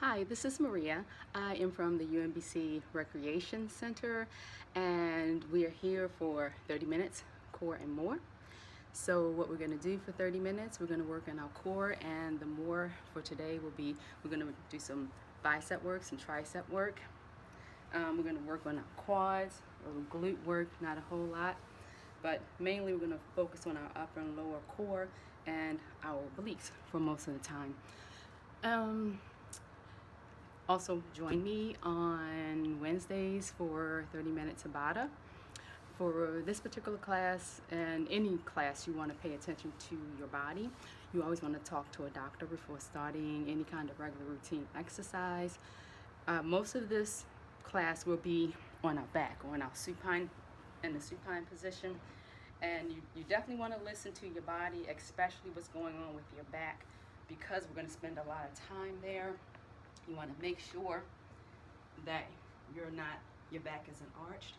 Hi, this is Maria. I am from the UMBC Recreation Center, and we are here for 30 minutes, core and more. So what we're going to do for 30 minutes, we're going to work on our core, and the more for today will be, we're going to do some bicep work, some tricep work. We're going to work on our quads, a little glute work, not a whole lot, but mainly we're going to focus on our upper and lower core and our obliques for most of the time. Also join me on Wednesdays for 30-minute Tabata. For this particular class, and any class, you want to pay attention to your body. You always want to talk to a doctor before starting any kind of regular routine exercise. Most of this class will be on our back, or in our supine, in the supine position. And you definitely want to listen to your body, especially what's going on with your back, because we're going to spend a lot of time there. You want to make sure that your back isn't arched.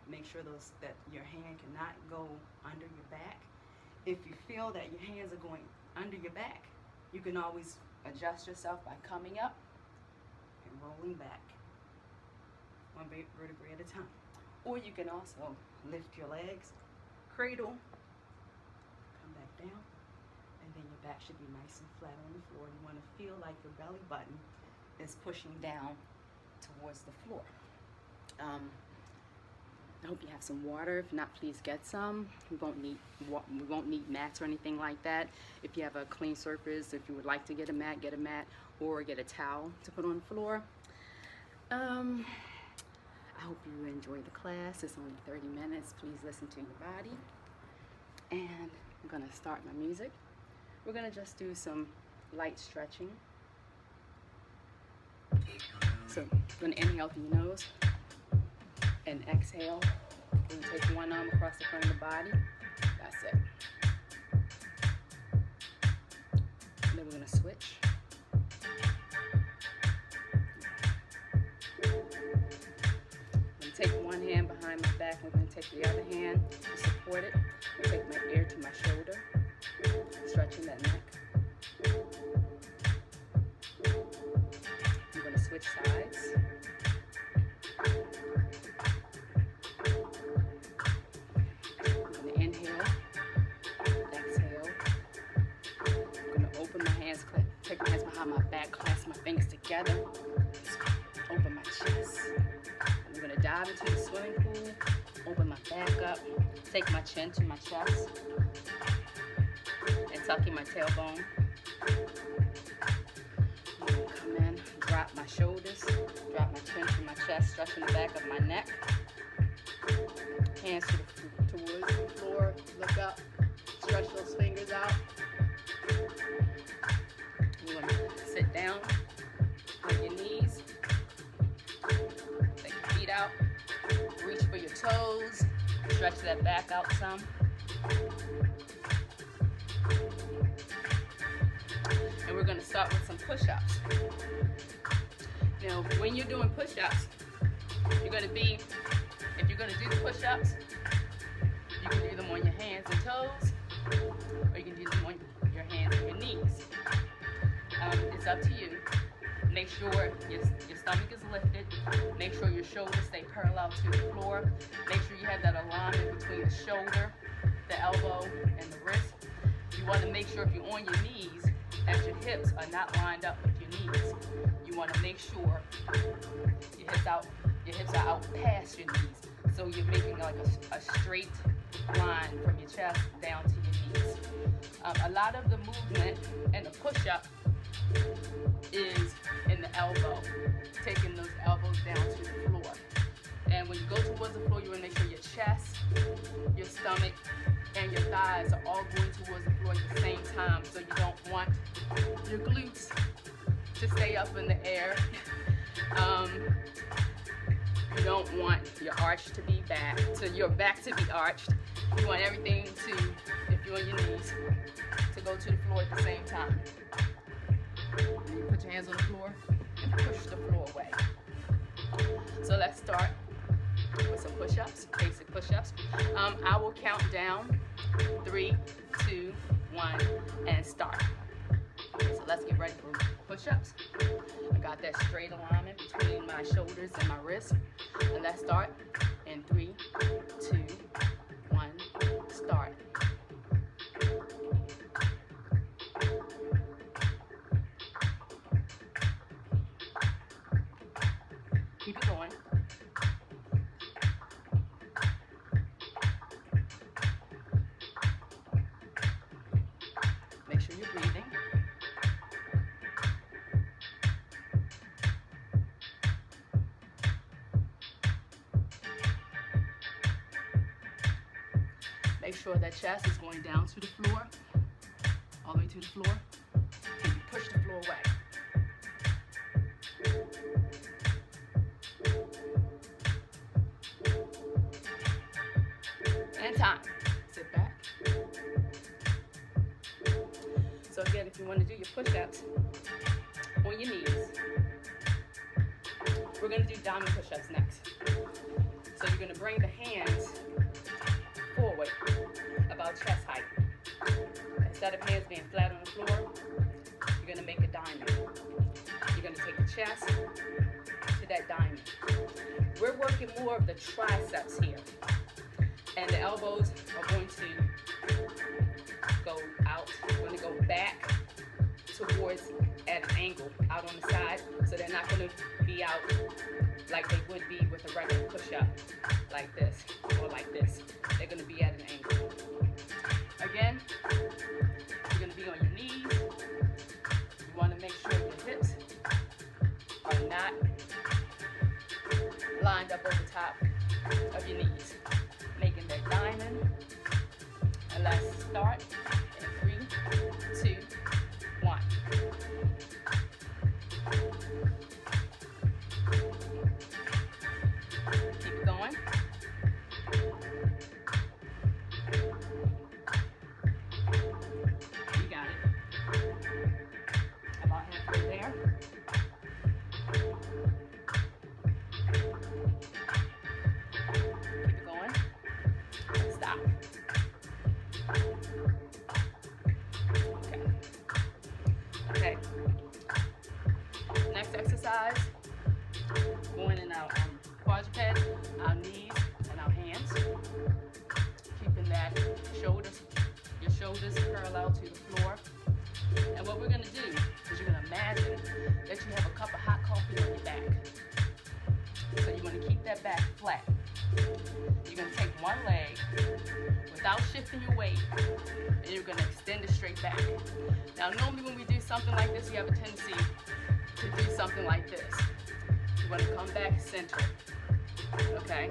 Make sure that your hand cannot go under your back. If you feel that your hands are going under your back, you can always adjust yourself by coming up and rolling back, one vertebrae at a time. Or you can also lift your legs, cradle, come back down, and then your back should be nice and flat on the floor. You want to feel like your belly button is pushing down towards the floor. I hope you have some water. If not, please get some. We won't need mats or anything like that. If you have a clean surface, if you would like to get a mat, or get a towel to put on the floor. I hope you enjoy the class. It's only 30 minutes. Please listen to your body. And I'm gonna start my music. We're gonna just do some light stretching. So I'm gonna inhale through your nose and exhale. We're gonna take one arm across the front of the body. That's it. And then we're gonna switch. I'm gonna take one hand behind my back. We're gonna take the other hand to support it. I'm gonna take my ear to my shoulder, stretching that neck. I'm gonna switch sides. Take my hands behind my back, clasp my fingers together, open my chest. I'm gonna dive into the swimming pool, open my back up, take my chin to my chest, and tuck in my tailbone. I'm gonna come in, drop my shoulders, drop my chin to my chest, stretching the back of my neck. Hands towards the floor, look up, stretch those fingers out. Sit down on your knees, take your feet out, reach for your toes, stretch that back out some. And we're gonna start with some push-ups. Now, when you're doing push-ups, if you're gonna do the push-ups, you can do them on your hands and toes, or you can do them on your hands and your knees. It's up to you. Make sure your stomach is lifted. Make sure your shoulders stay parallel to the floor. Make sure you have that alignment between the shoulder, the elbow, and the wrist. You want to make sure if you're on your knees, that your hips are not lined up with your knees. You want to make sure your hips are out past your knees. So you're making like a straight line from your chest down to your knees. A lot of the movement and the push-up is in the elbow, taking those elbows down to the floor. And when you go towards the floor, you want to make sure your chest, your stomach, and your thighs are all going towards the floor at the same time. So you don't want your glutes to stay up in the air. You don't want your arch to be back, so your back to be arched. You want everything to, if you're on your knees, to go to the floor at the same time. And you put your hands on the floor and push the floor away. So let's start with some push-ups, basic push-ups. I will count down 3, 2, 1, and start. Okay, so let's get ready for push-ups. Got that straight alignment between my shoulders and my wrists. And let's start in 3, 2, 1, start. Keep it going. Make sure you're breathing. Make sure that chest is going down to the floor, all the way to the floor, till you push the floor away. And time. Sit back. So again, if you want to do your push-ups on your knees, we're going to do diamond push-ups next. So you're going to bring the hands forward about chest height. Instead of hands being flat on the floor, you're going to make a diamond. You're going to take the chest to that diamond. We're working more of the triceps here. And the elbows are going to go out. We're going to go back towards at an angle out on the side. So they're not going to be out like they would be with a regular push-up, like this or like this. They're going to be at an angle. Again, you're going to be on your knees. You want to make sure your hips are not lined up over top of your knees. Making that diamond. And let's start in 3, 2, 1. Keep it going. You got it. About halfway there. Keep it going. Stop. Okay. Next exercise, going in our quadruped, our knees and our hands. Keeping that your shoulders parallel to the floor. And what we're going to do is you're going to imagine that you have a cup of hot coffee on your back. So you want to keep that back flat. You're going to take one leg without shifting your weight, and you're going to extend it straight back. Now, normally when we do something like this, we have a tendency to do something like this. You want to come back center, okay?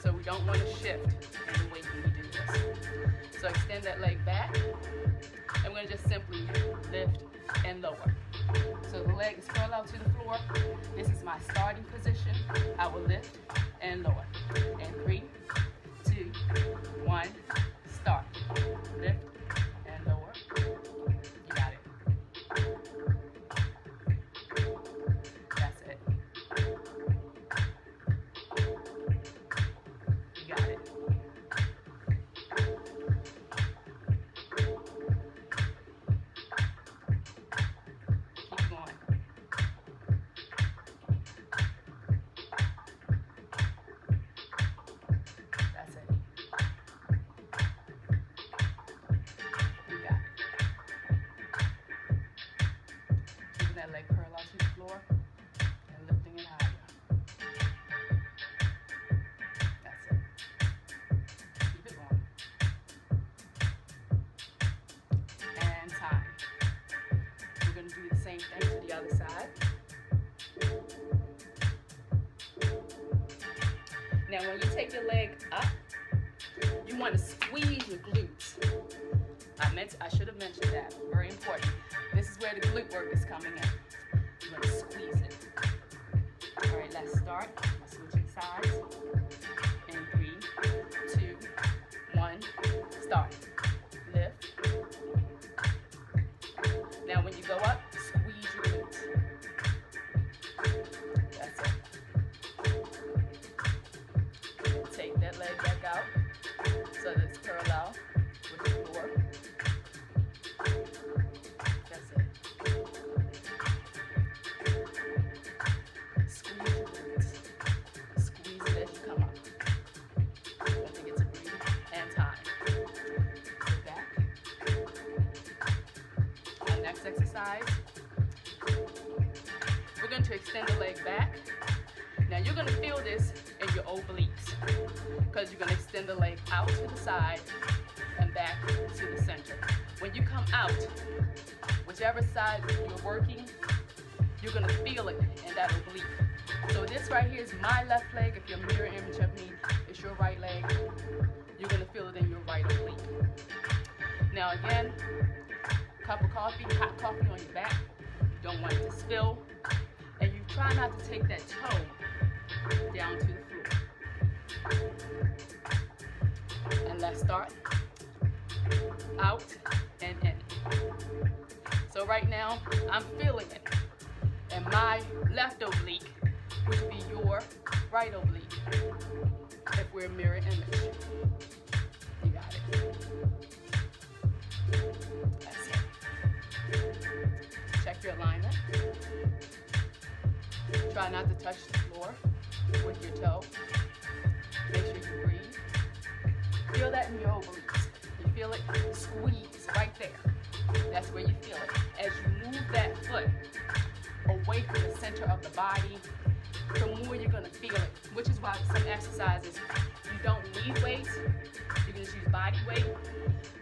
So we don't want to shift in the weight when we do this. So extend that leg back, and we're going to just simply lift and lower. So the leg is parallel to the floor. This is my starting position. I will lift and lower. And 3, 2, 1, start. Lift and lower. You got it. That's it. You got it. Keep going. That's it. You got it. Keeping that leg parallel to the floor and lifting it higher. That's it. Keep it going. And time. We're going to do the same thing to the other side. Now, when you take your leg up, you want to squeeze your glutes. I should have mentioned that. Very important. This is where the glute work is coming in. You're going to squeeze it. All right, let's start. Switching sides. In 3, 2, 1, start. Lift. Now, when you go up, squeeze your glutes. That's it. Take that leg back out so that it's parallel with the floor. That's it. exercise. We're going to extend the leg back. Now you're going to feel this in your obliques because you're going to extend the leg out to the side and back to the center. When you come out, whichever side you're working, you're going to feel it in that oblique. So this right here is my left leg. If your mirror image of me is your right leg, you're going to feel it in your right oblique. Now again, cup of coffee, hot coffee on your back. You don't want it to spill. And you try not to take that toe down to the floor. And let's start. Out and in. So right now, I'm feeling it in my left oblique, which would be your right oblique, if we're mirror image. You got it. That's it. Check your alignment. Try not to touch the floor with your toe. Make sure you breathe. Feel that in your obliques. You feel it squeeze right there. That's where you feel it. As you move that foot away from the center of the body, the more you're going to feel it, which is why some exercises, you don't need weights. You can just use body weight,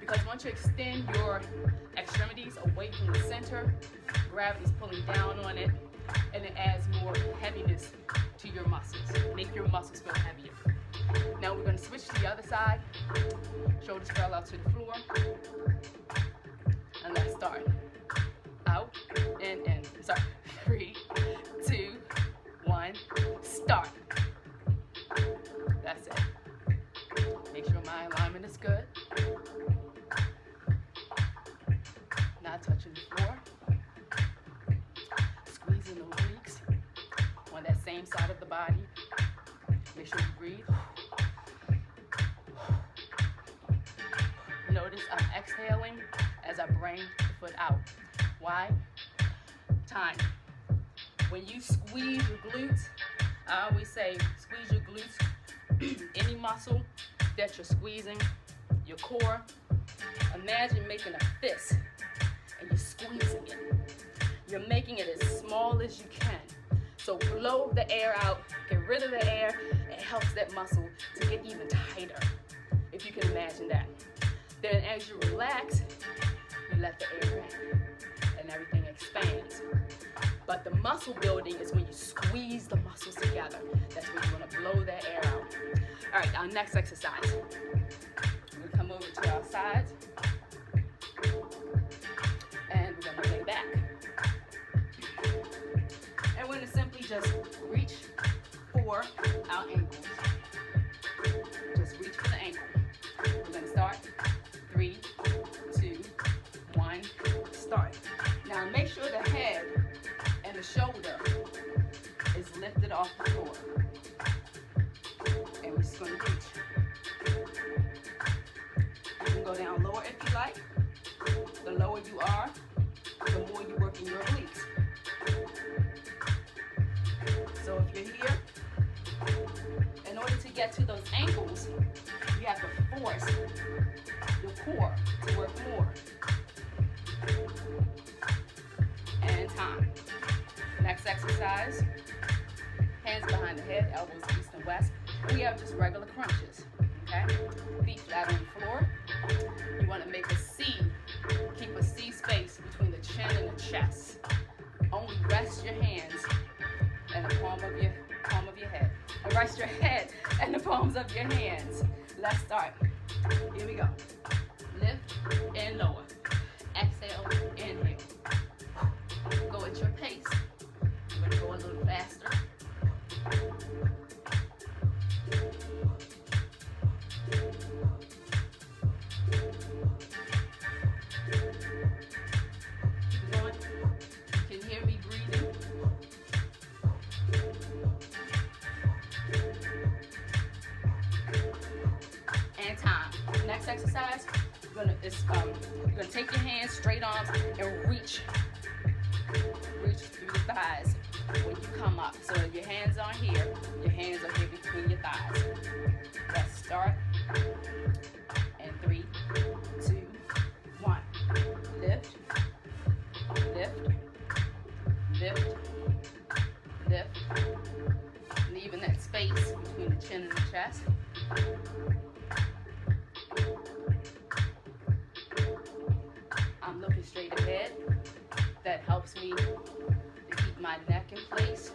because once you extend your extremities away from the center, gravity's pulling down on it, and it adds more heaviness to your muscles. Make your muscles feel heavier. Now we're going to switch to the other side. Shoulders parallel to the floor. And let's start. Out and in. Sorry. 3, 2, 1. Start. That's it. Make sure my alignment is good. Not touching the floor. Squeezing the obliques on that same side of the body. Make sure you breathe. Notice I'm exhaling as I bring the foot out. Why? Time. When you squeeze your glutes, I always say squeeze your glutes, any muscle that you're squeezing, your core. Imagine making a fist and you're squeezing it. You're making it as small as you can. So blow the air out, get rid of the air. It helps that muscle to get even tighter, if you can imagine that. Then as you relax, you let the air in and everything expands. But the muscle building is when you squeeze the muscles together. That's when you want to blow that air out. All right, our next exercise. We're going to come over to our sides. And we're going to lay back. And we're going to simply just reach for our ankles. Just reach for the ankle. We're going to start. 3, 2, 1, start. Now make sure the head and the shoulder is lifted off the floor. And we're just going to reach. You can go down lower if you like. The lower you are, the more you work in your obliques. So if you're here, in order to get to those ankles, you have to force your core to work more. And time. Next exercise. Hands behind the head, elbows east and west. We have just regular crunches. Okay? Feet flat on the floor. You want to make a C. Keep a C space between the chin and the chest. Only rest your hands and the palm of your head. And rest your head and the palms of your hands. Let's start. Here we go. Lift and lower. Exhale, inhale. Go at your pace. I'm going to go a little faster. Keep going. You can hear me breathing. And time. Next exercise, you're gonna take your hands, straight arms, and reach through the thighs when you come up. So your hands aren't here, your hands are here between your thighs. Let's start. And 3, 2, 1. Lift, lift, lift, lift, leaving that space between the chin and the chest. I'm looking straight ahead. That helps me to keep my neck in place.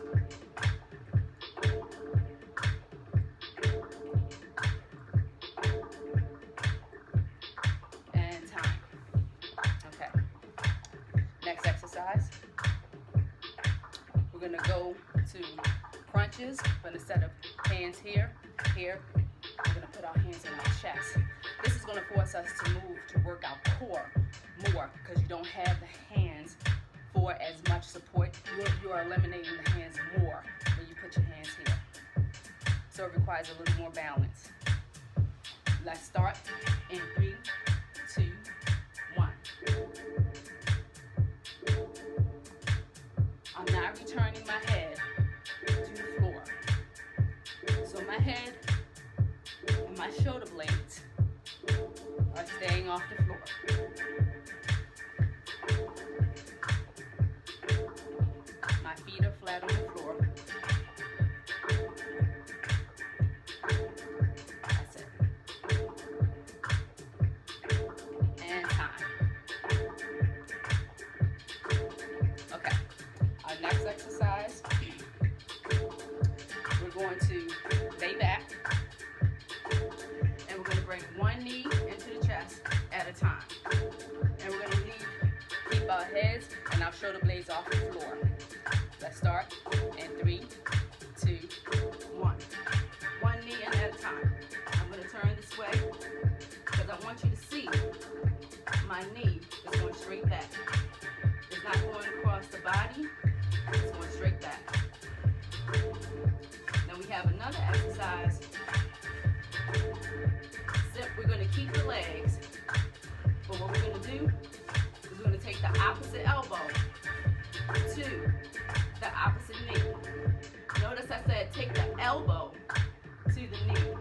And time. Okay. Next exercise. We're going to go to crunches, but instead of hands here, we're going to put our hands in our chest. This is going to force us to move to work our core more because you don't have the hands for as much support. You're eliminating the hands more when you put your hands here. So it requires a little more balance. Let's start in 3, 2, 1. I'm not returning my head to the floor. So my head and my shoulder blades are staying off the floor. My feet are flat on the floor. That's it. And time. Okay. Our next exercise, we're going to lay back and we're going to bring one knee into the chest at a time. And we're going to keep our heads and our shoulder blades off the floor. Let's start in 3, 2, 1. One knee in at a time. I'm going to turn this way because I want you to see my knee is going straight back. It's not going across the body. It's going straight back. Then we have another exercise. We're going to keep the legs, but what we're going to do is we're going to take the opposite elbow to the opposite knee. Notice I said take the elbow to the knee.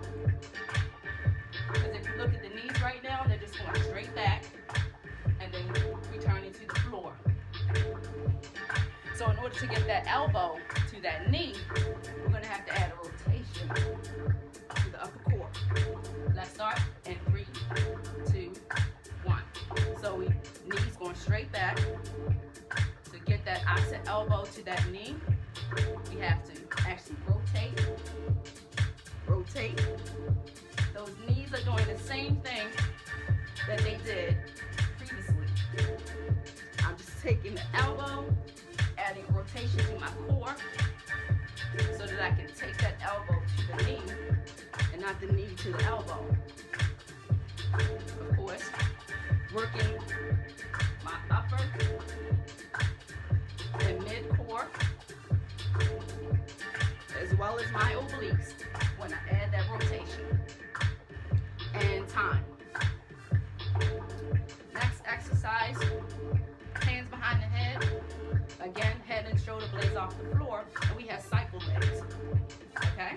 Because if you look at the knees right now, they're just going straight back and then returning to the floor. So in order to get that elbow to that knee, we're going to have to add a rotation to the upper core. Let's start in 3, 2, 1. So knees going straight back. To get that opposite elbow to that knee, we have to actually rotate. Those knees are doing the same thing that they did previously. I'm just taking the elbow, adding rotation to my core so that I can take that elbow to the knee and not the knee to the elbow. Of course, working my upper and mid-core as well as my obliques when I add that rotation. And time. Next exercise, hands behind the head. Again, head and shoulder blades off the floor, and we have cycle legs. Okay?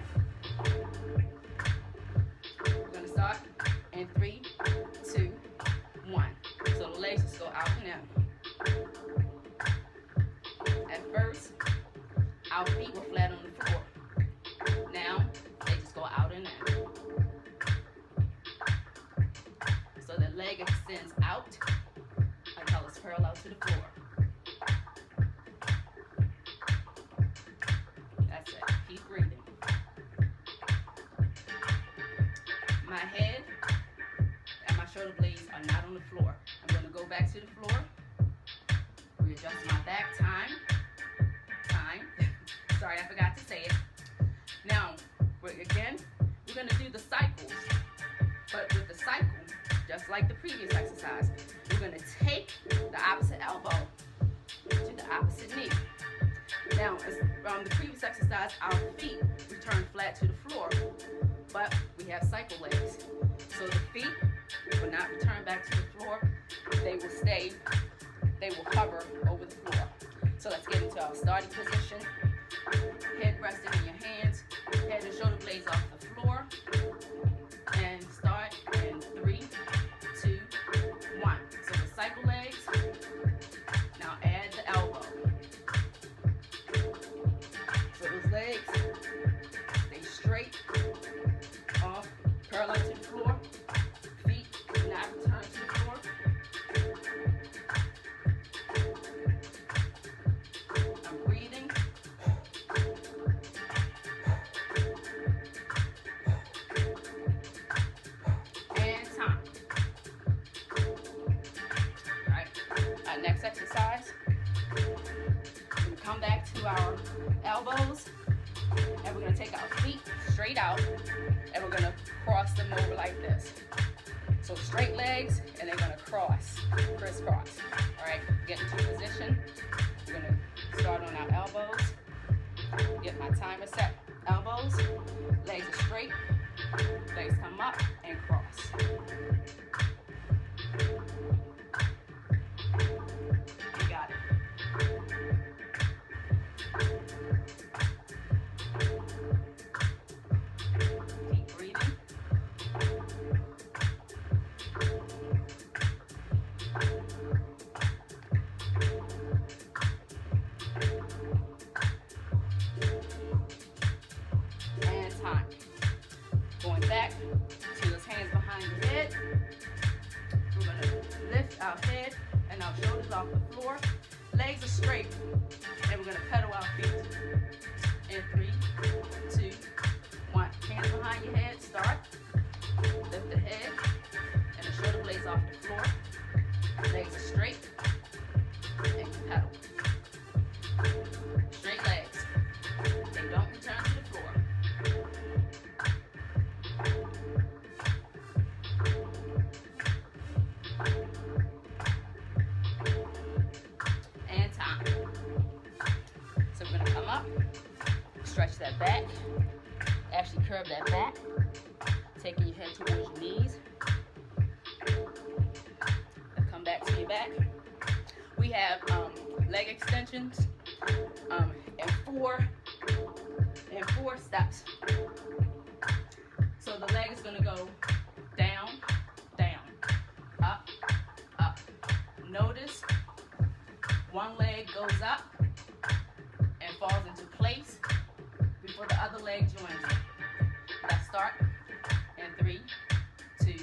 We're going to start in 3, 2, 1. So the legs just go out and in. At first, our feet were flat on the floor. Now, they just go out and in. So the leg extends out until it's parallel to the floor. That's it. Keep breathing. My head and my shoulder blades are not on the floor. I'm going to go back to the floor. Readjust my back. Time. Sorry, I forgot to say it. Now, we're going to do the cycles. But with the cycle, just like the previous exercise, we're going to take the opposite elbow to the opposite knee. Now, from the previous exercise, our feet return flat to the floor, but we have cycle legs. So the feet will not return back to the floor. They will hover over the floor. So let's get into our starting position. Head resting in your hands, head and shoulder blades off the floor. And start in 3, 2, 1. So the cycle legs. Now add the elbow. to our elbows, and we're gonna take our feet straight out, and we're gonna cross them over like this. So straight legs, and they're gonna cross, crisscross. All right, get into position. We're gonna start on our elbows. Get my timer set. Elbows, legs are straight, legs come up and cross. You got it. Keep breathing. And time. Going back to those hands behind the head. We're going to lift our head and our shoulders off the floor. Legs are straight. And we're going to pedal our feet. In 3, 2, 1. Hands behind your head. Start. Lift the head and the shoulder blades off the floor. Legs are straight. And you pedal. Straight legs. They don't return to the floor. And time. So we're going to come up, stretch that back, actually curve that back, taking your head towards your knees. And come back to your back. We have leg extensions in four steps. So the leg is going to go down, down, up, up. Notice one leg goes up and falls into place before the other leg joins it. Let's start in 3, 2,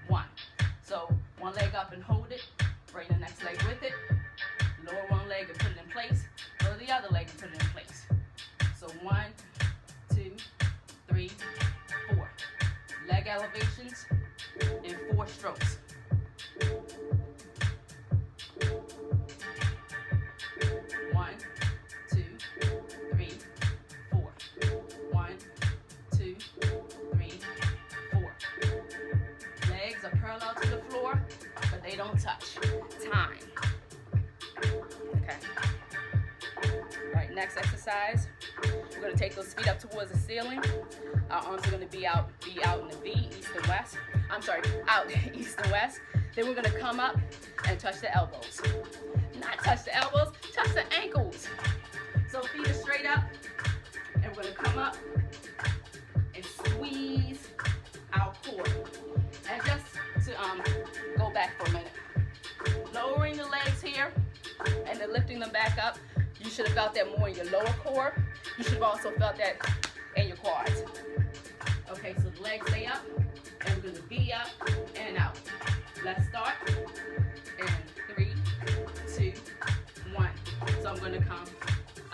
1. So one leg up and hold it. Bring the next leg with it. Lower one leg and put it in place. Lower the other leg and put it in place. So 1, 2, 3, 4. Leg elevations in 4 strokes. 1, 2, 3, 4. 1, 2, 3, 4. Legs are parallel to the floor, but they don't touch. Time. Okay. All right, next exercise. We're going to take those feet up towards the ceiling. Our arms are going to be out in the V, east and west. I'm sorry, out east and west. Then we're going to come up and touch the elbows. Not touch the elbows, touch the ankles. So feet are straight up, and we're going to come up and squeeze our core. And just to go back for a minute. Lowering the legs here and then lifting them back up. You should have felt that more in your lower core. You should have also felt that in your quads. Okay, so the legs stay up, and we're going to be up and out. Let's start in 3, 2, 1. So I'm going to come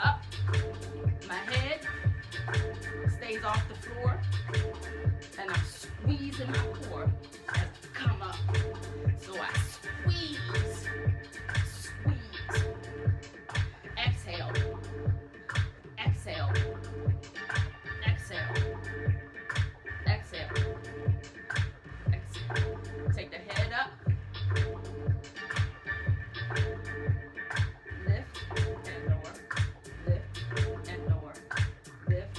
up. My head stays off the floor, and I'm squeezing my core as I come up. So I squeeze. Exhale. Exhale. Exhale. Exhale. Exhale. Take the head up. Lift and lower. Lift and lower. Lift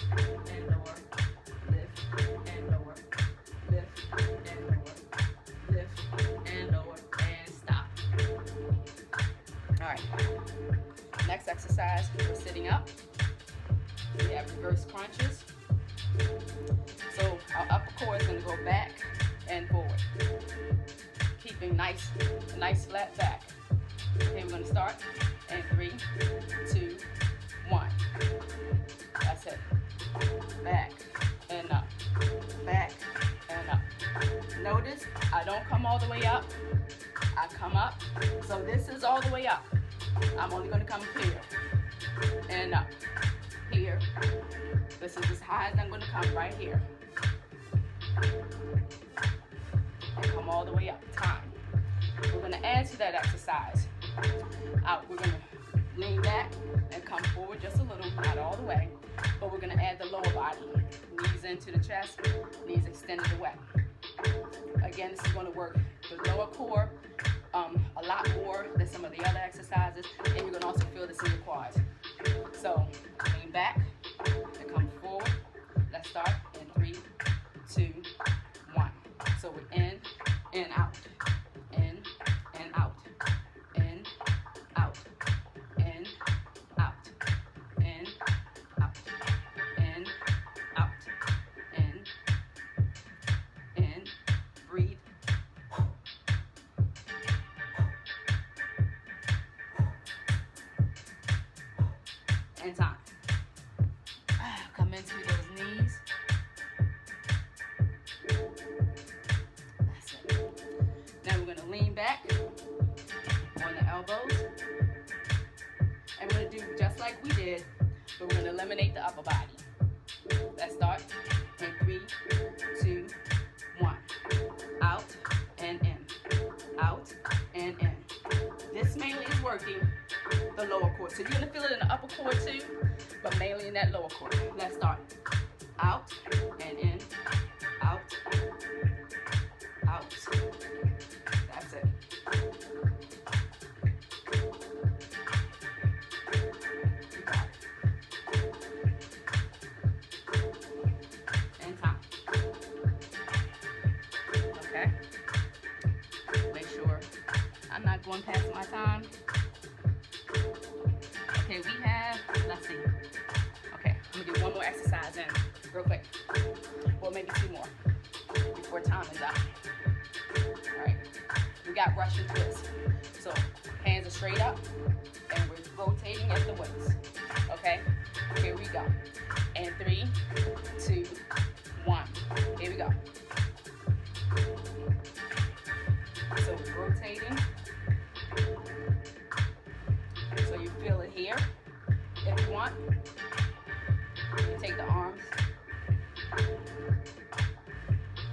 and lower. Lift and lower. Lift and lower. Lift and lower. And stop. All right. Next exercise, we're sitting up. We have reverse crunches. So our upper core is going to go back and forward, keeping a nice flat back. Okay, we're going to start in 3, 2, 1. That's it. Back and up. Back and up. Notice I don't come all the way up. I come up. So this is all the way up. I'm only going to come here and up. Here. This is as high as I'm going to come right here. And come all the way up. Time. We're going to add to that exercise. We're going to lean back, and come forward just a little, not all the way, but we're gonna add the lower body. Knees into the chest, knees extended away. Again, this is gonna work the lower core a lot more than some of the other exercises, and you're gonna also feel this in your quads. So lean back and come forward. Let's start in 3, 2, 1. So we're in and out, in and out, in, out, in, out, in, out, in, out, in, breathe. And time. Come into those knees. That's it. Now we're going to lean back on the elbows. And we're going to do just like we did, but we're going to eliminate the upper body. Let's start in 3, 2, 1. Out and in. Out and in. This mainly is working the lower core. So you're going to feel it in the upper core too, but mainly in that lower core. Let's start. Out and in. Out. Out. That's it. You got it. And time. Okay. Make sure I'm not going past my time. Okay, we have, let's see. Okay, I'm gonna do one more exercise in real quick. Well, maybe 2 more before time is up. All right, we got Russian twist. So hands are straight up and we're rotating at the waist. Okay, here we go. And 3, 2, 1. Here we go. So we're rotating. So you feel it here. If you want, you can take the arms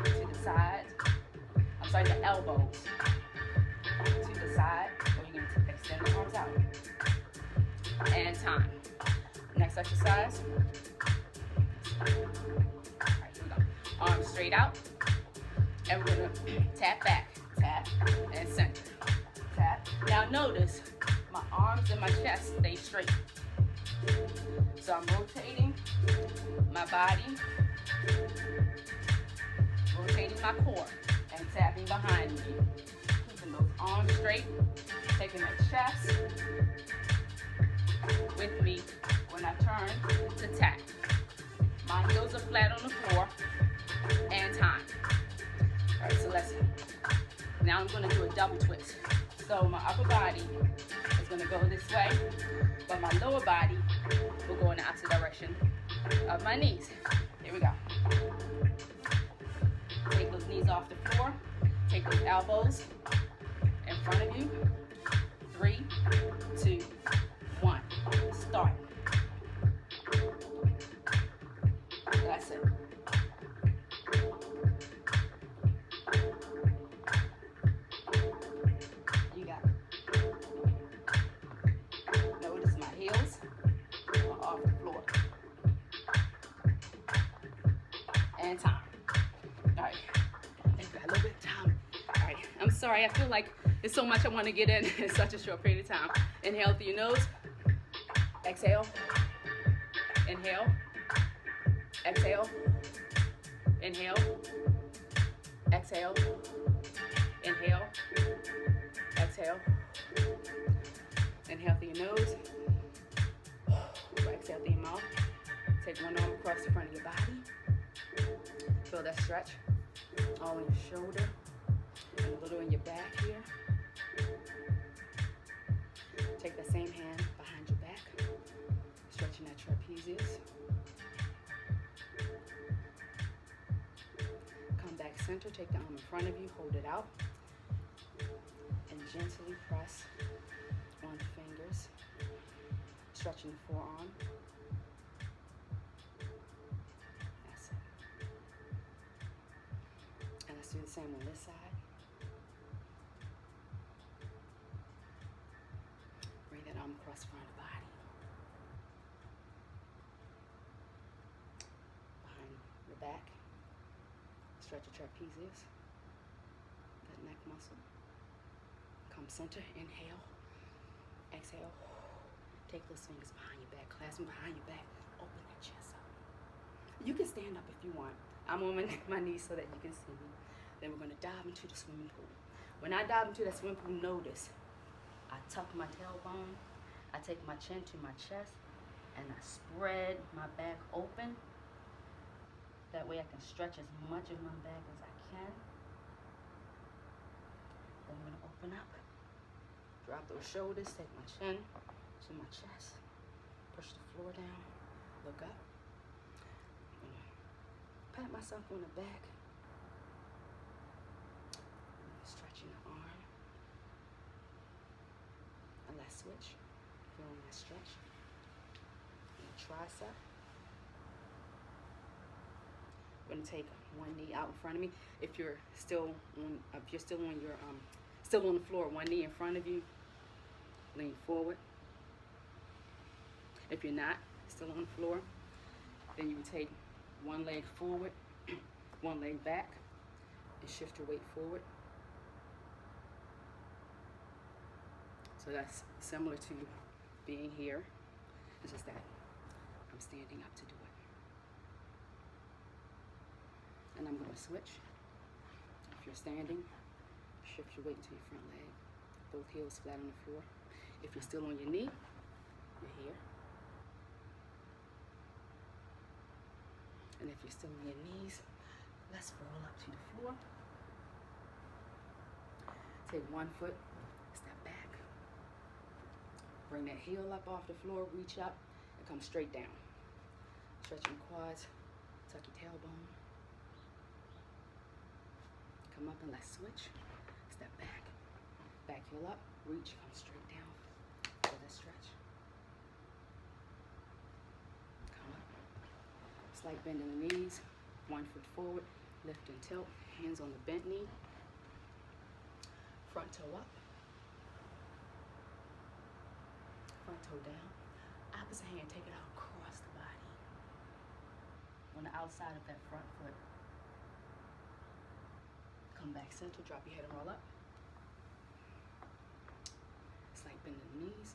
to the side. I'm sorry, the elbows to the side, or you can extend the arms out. And time. Next exercise. All right, here we go. Arms straight out, and we're gonna tap back, tap, and center. Tap. Now notice my arms and my chest stay straight. So I'm rotating my body, rotating my core, and tapping behind me. Keeping those arms straight, taking that chest with me when I turn to tap. My heels are flat on the floor, and time. All right, so now I'm gonna do a double twist. So my upper body is gonna go this way, but my lower body will go in the opposite direction of my knees. Here we go. Take those knees off the floor. Take those elbows in front of you. 3, 2, 1. Start. That's it. You got it. Notice my heels are off the floor. And time. All right. I think we got a little bit of time. All right. I'm sorry. I feel like there's so much I want to get in such a short period of time. Inhale through your nose. Exhale. Inhale. Exhale. Inhale. Exhale. Inhale. Exhale. Inhale through your nose. Exhale through your mouth. Take one arm across the front of your body. Feel that stretch all in your shoulder and a little in your back here. Take that same hand behind your back, stretching that trapezius. Come back center, take the arm in front of you, hold it out, and gently press on the fingers, stretching the forearm. That's it. And let's do the same on this side. Bring that arm across the front of the body. Stretch your trapezius, that neck muscle. Come center, inhale, exhale. Take those fingers behind your back, clasp them behind your back, open that chest up. You can stand up if you want. I'm on my knees so that you can see me. Then we're gonna dive into the swimming pool. When I dive into that swimming pool, notice I tuck my tailbone, I take my chin to my chest, and I spread my back open. That way I can stretch as much of my back as I can. Then I'm gonna open up, drop those shoulders, take my chin to my chest, push the floor down, look up. I'm gonna pat myself on the back, stretching the arm, and let's switch, feeling that stretch, and the tricep. I'm gonna take one knee out in front of me. If you're still on, still on the floor, one knee in front of you, lean forward. If you're not still on the floor, then you would take one leg forward, one leg back, and shift your weight forward. So that's similar to being here. It's just that I'm standing up to do it. And I'm gonna switch. If you're standing, shift your weight to your front leg. Both heels flat on the floor. If you're still on your knee, you're here. And if you're still on your knees, let's roll up to the floor. Take one foot, step back. Bring that heel up off the floor, reach up, and come straight down. Stretch your quads, tuck your tailbone. Come up and let's switch. Step back. Back heel up, reach, come straight down for the stretch. Come up. Slight bend in the knees. One foot forward, lift and tilt. Hands on the bent knee. Front toe up. Front toe down. Opposite hand, take it out across the body. On the outside of that front foot. Come back center, drop your head and roll up. Slight bend in the knees.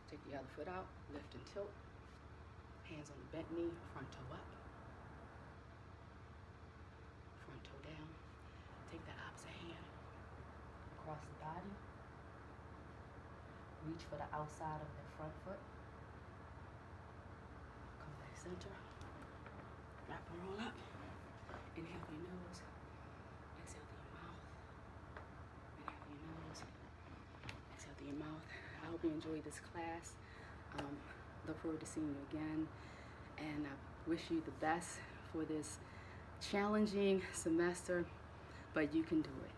Take the other foot out, lift and tilt. Hands on the bent knee, front toe up. Front toe down. Take that opposite hand across the body. Reach for the outside of the front foot. Come back center. Wrap and roll up. Inhale through your nose. Exhale through your mouth. Inhale through your nose. Exhale through your mouth. I hope you enjoyed this class. Look forward to seeing you again. And I wish you the best for this challenging semester, but you can do it.